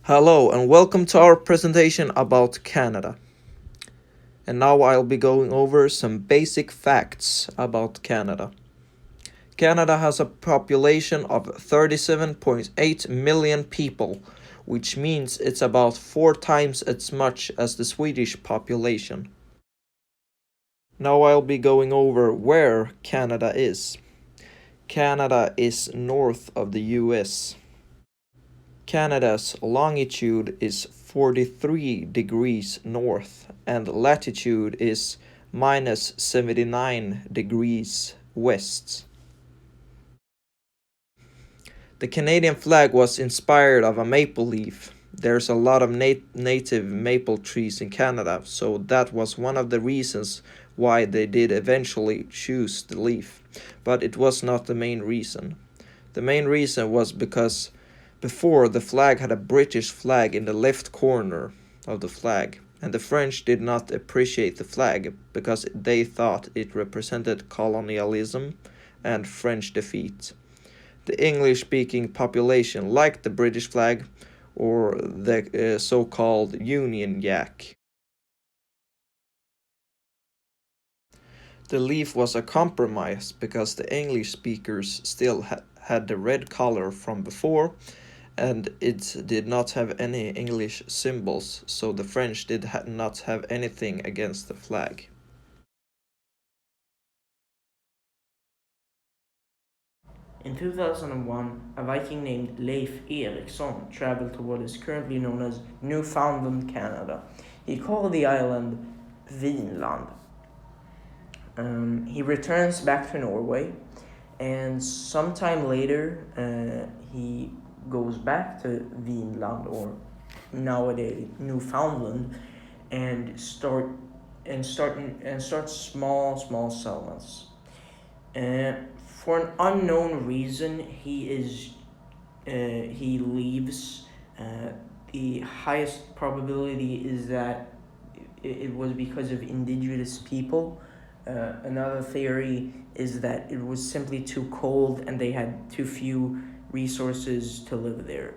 Hello and welcome to our presentation about Canada. And now I'll be going over some basic facts about Canada. Canada has a population of 37.8 million people, which means it's about 4 times as much as the Swedish population. Now I'll be going over where Canada is. Canada is north of the US. Canada's longitude is 43 degrees north and latitude is minus 79 degrees west. The Canadian flag was inspired of a maple leaf. There's a lot of native maple trees in Canada, so that was one of the reasons why they did eventually choose the leaf. But it was not the main reason. The main reason was because before, the flag had a British flag in the left corner of the flag, and the French did not appreciate the flag because they thought it represented colonialism and French defeat. The English-speaking population liked the British flag, or the so-called Union Jack. The leaf was a compromise because the English speakers still had the red color from before, and it did not have any English symbols, so the French did not have anything against the flag. In 2001, a Viking named Leif Erikson traveled to what is currently known as Newfoundland, Canada. He called the island Vinland. He returns back to Norway, and sometime later, he goes back to Vinland, or nowadays Newfoundland, and start small settlements. For an unknown reason, he leaves. The highest probability is that it was because of indigenous people. Another theory is that it was simply too cold and they had too few resources to live there.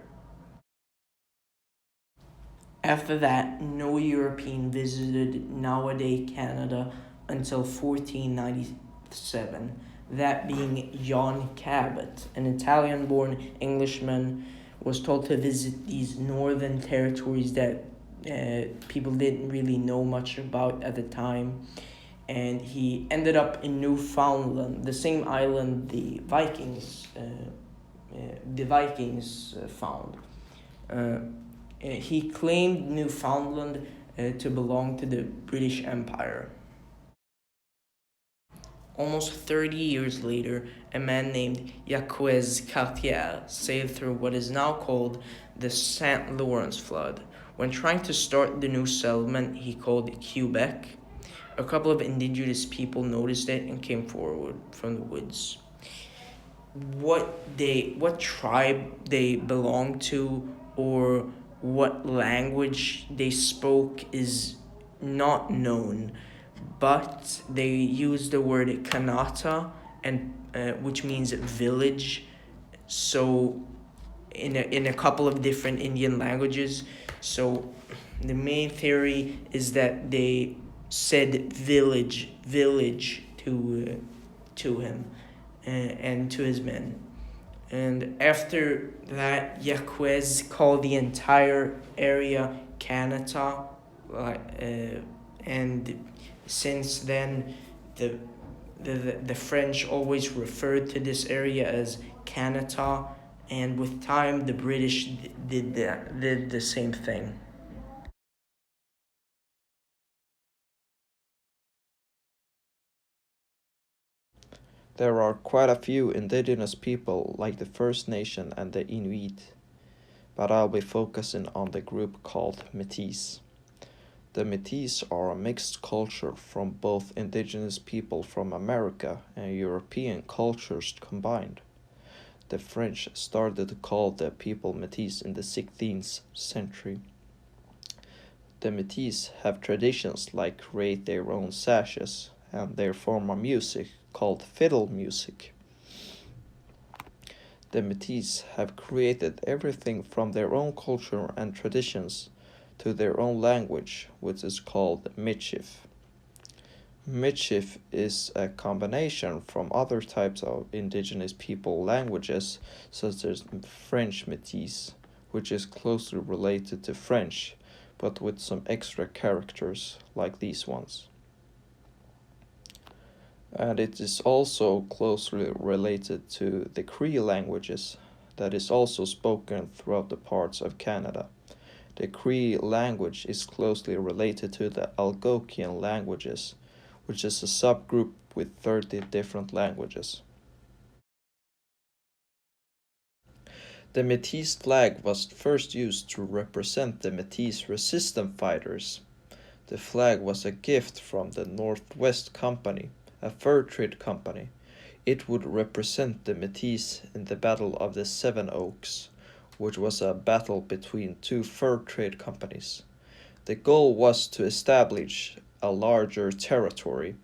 After that, no European visited nowadays Canada until 1497, that being John Cabot, an Italian-born Englishman, was told to visit these northern territories that people didn't really know much about at the time, and he ended up in Newfoundland, the same island the Vikings found. He claimed Newfoundland to belong to the British Empire. Almost 30 years later, a man named Jacques Cartier sailed through what is now called the St. Lawrence Flood. When trying to start the new settlement he called Quebec, a couple of indigenous people noticed it and came forward from the woods. What tribe they belonged to or what language they spoke is not known, but they used the word Kanata, and which means village. So in a couple of different Indian languages. So the main theory is that they said village to him and to his men. And after that, Jacques called the entire area Canada, and since then, the French always referred to this area as Canada, and with time, the British did the same thing. There are quite a few indigenous people like the First Nation and the Inuit, but I'll be focusing on the group called Métis. The Métis are a mixed culture from both indigenous people from America and European cultures combined. The French started to call the people Métis in the 16th century. The Métis have traditions like create their own sashes and their form of music called fiddle music. The Métis have created everything from their own culture and traditions to their own language, which is called Michif. Michif is a combination from other types of indigenous people languages, such as French Métis, which is closely related to French, but with some extra characters like these ones. And it is also closely related to the Cree languages that is also spoken throughout the parts of Canada. The Cree language is closely related to the Algonquian languages, which is a subgroup with 30 different languages. The Métis flag was first used to represent the Métis resistance fighters. The flag was a gift from the Northwest Company, a fur trade company. It would represent the Métis in the Battle of the Seven Oaks, which was a battle between two fur trade companies. The goal was to establish a larger territory,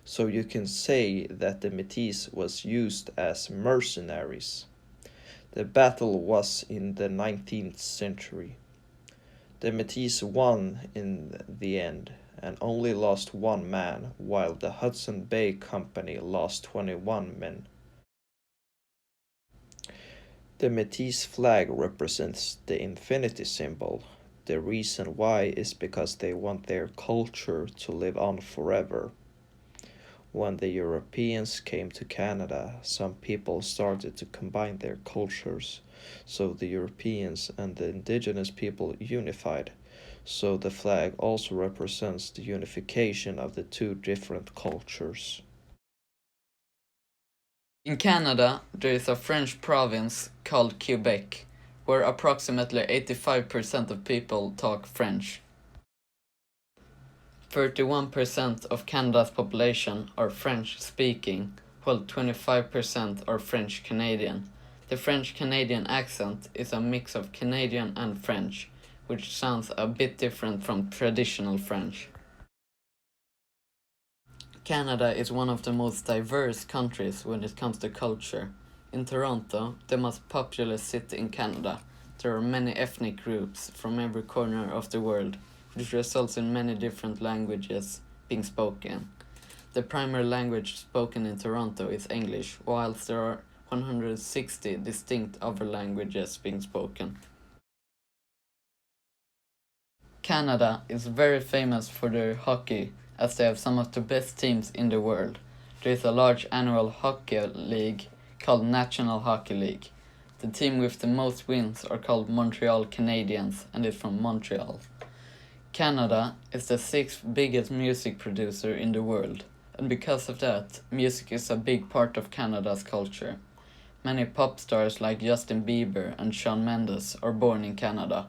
so you can say that the Métis was used as mercenaries. The battle was in the 19th century. The Métis won in the end and only lost one man, while the Hudson Bay Company lost 21 men. The Métis flag represents the infinity symbol. The reason why is because they want their culture to live on forever. When the Europeans came to Canada, some people started to combine their cultures, so the Europeans and the indigenous people unified. So the flag also represents the unification of the two different cultures. In Canada, there is a French province called Quebec, where approximately 85% of people talk French. 31% of Canada's population are French-speaking, while 25% are French-Canadian. The French-Canadian accent is a mix of Canadian and French, which sounds a bit different from traditional French. Canada is one of the most diverse countries when it comes to culture. In Toronto, the most populous city in Canada, there are many ethnic groups from every corner of the world, which results in many different languages being spoken. The primary language spoken in Toronto is English, whilst there are 160 distinct other languages being spoken. Canada is very famous for their hockey, as they have some of the best teams in the world. There is a large annual hockey league called National Hockey League. The team with the most wins are called Montreal Canadiens and is from Montreal. Canada is the 6th biggest music producer in the world, and because of that, music is a big part of Canada's culture. Many pop stars like Justin Bieber and Shawn Mendes are born in Canada.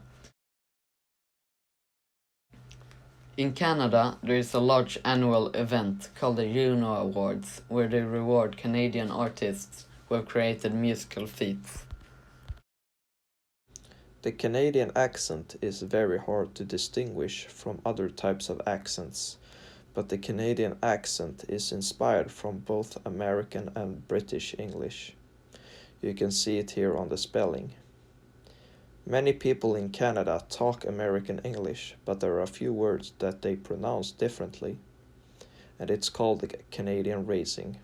In Canada, there is a large annual event called the Juno Awards, where they reward Canadian artists who have created musical feats. The Canadian accent is very hard to distinguish from other types of accents, but the Canadian accent is inspired from both American and British English. You can see it here on the spelling. Many people in Canada talk American English, but there are a few words that they pronounce differently, and it's called the Canadian raising.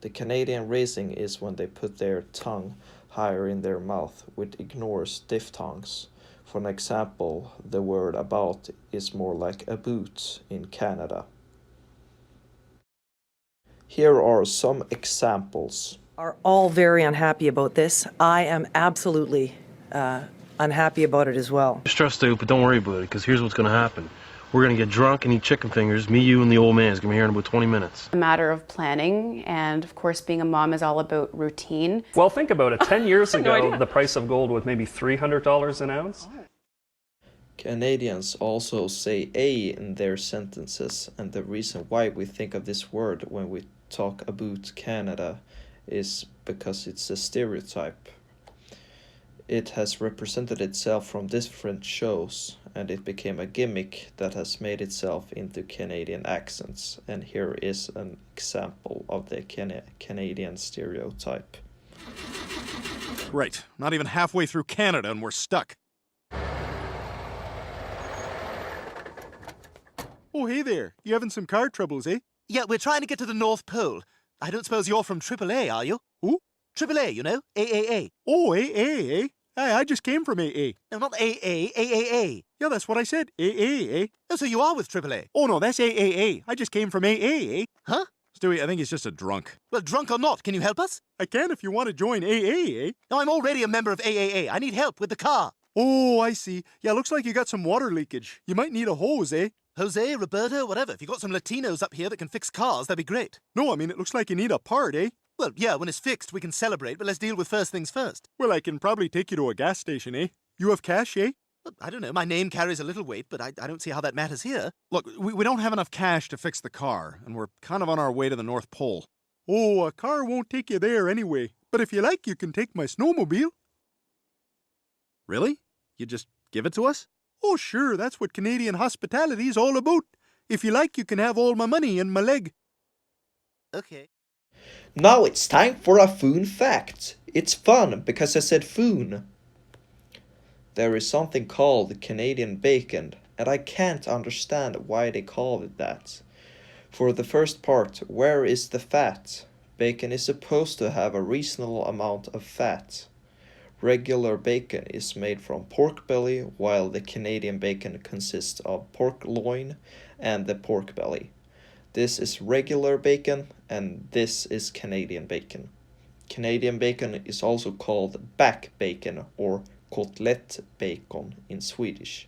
The Canadian raising is when they put their tongue higher in their mouth, which ignores diphthongs. For an example, the word about is more like a boot in Canada. Here are some examples. Are all very unhappy about this. I am absolutely unhappy about it as well. Stressed out, but don't worry about it, because here's what's going to happen. We're going to get drunk and eat chicken fingers. Me, you, and the old man is going to be here in about 20 minutes. A matter of planning, and of course being a mom is all about routine. Well, think about it. 10 years ago, the price of gold was maybe $300 an ounce. Canadians also say a in their sentences, and the reason why we think of this word when we talk about Canada is because it's a stereotype. It has represented itself from different shows, and it became a gimmick that has made itself into Canadian accents. And here is an example of the Canadian stereotype. Right. Not even halfway through Canada and we're stuck. Oh, hey there. You having some car troubles, eh? Yeah, we're trying to get to the North Pole. I don't suppose you're from AAA, are you? Who? AAA, you know? AAA. Oh, AA, eh? Aye, I just came from AA. No, not AA, AAA. Yeah, that's what I said. AA, eh? Oh, so you are with AAA? Oh, no, that's AAA. I just came from AA, eh? Huh? Stewie, I think he's just a drunk. Well, drunk or not, can you help us? I can if you want to join AA, eh? No, I'm already a member of AAA. I need help with the car. Oh, I see. Yeah, looks like you got some water leakage. You might need a hose, eh? Jose, Roberto, whatever. If you've got some Latinos up here that can fix cars, that'd be great. No, I mean, it looks like you need a part, eh? Well, yeah, when it's fixed, we can celebrate, but let's deal with first things first. Well, I can probably take you to a gas station, eh? You have cash, eh? Well, I don't know. My name carries a little weight, but I don't see how that matters here. Look, we don't have enough cash to fix the car, and we're kind of on our way to the North Pole. Oh, a car won't take you there anyway. But if you like, you can take my snowmobile. Really? You just give it to us? Oh, sure, that's what Canadian hospitality is all about. If you like, you can have all my money and my leg. Okay. Now it's time for a Foon fact. It's fun because I said Foon. There is something called Canadian bacon, and I can't understand why they call it that. For the first part, where is the fat? Bacon is supposed to have a reasonable amount of fat. Regular bacon is made from pork belly, while the Canadian bacon consists of pork loin and the pork belly. This is regular bacon, and this is Canadian bacon. Canadian bacon is also called back bacon or kotelett bacon in Swedish.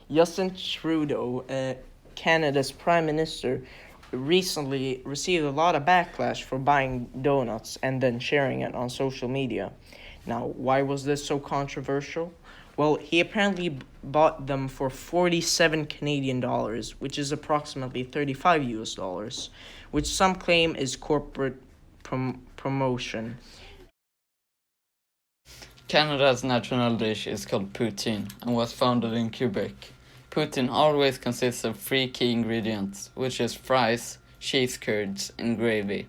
Justin Trudeau, Canada's Prime Minister, recently received a lot of backlash for buying donuts and then sharing it on social media. Now, why was this so controversial? Well, he apparently bought them for 47 Canadian dollars, which is approximately 35 US dollars, which some claim is corporate promotion. Canada's national dish is called poutine and was founded in Quebec. Poutine always consists of 3 key ingredients, which is fries, cheese curds, and gravy.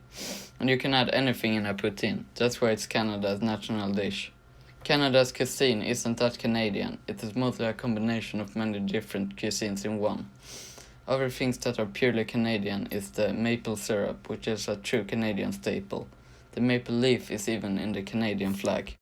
And you can add anything in a poutine. That's why it's Canada's national dish. Canada's cuisine isn't that Canadian. It is mostly a combination of many different cuisines in one. Other things that are purely Canadian is the maple syrup, which is a true Canadian staple. The maple leaf is even in the Canadian flag.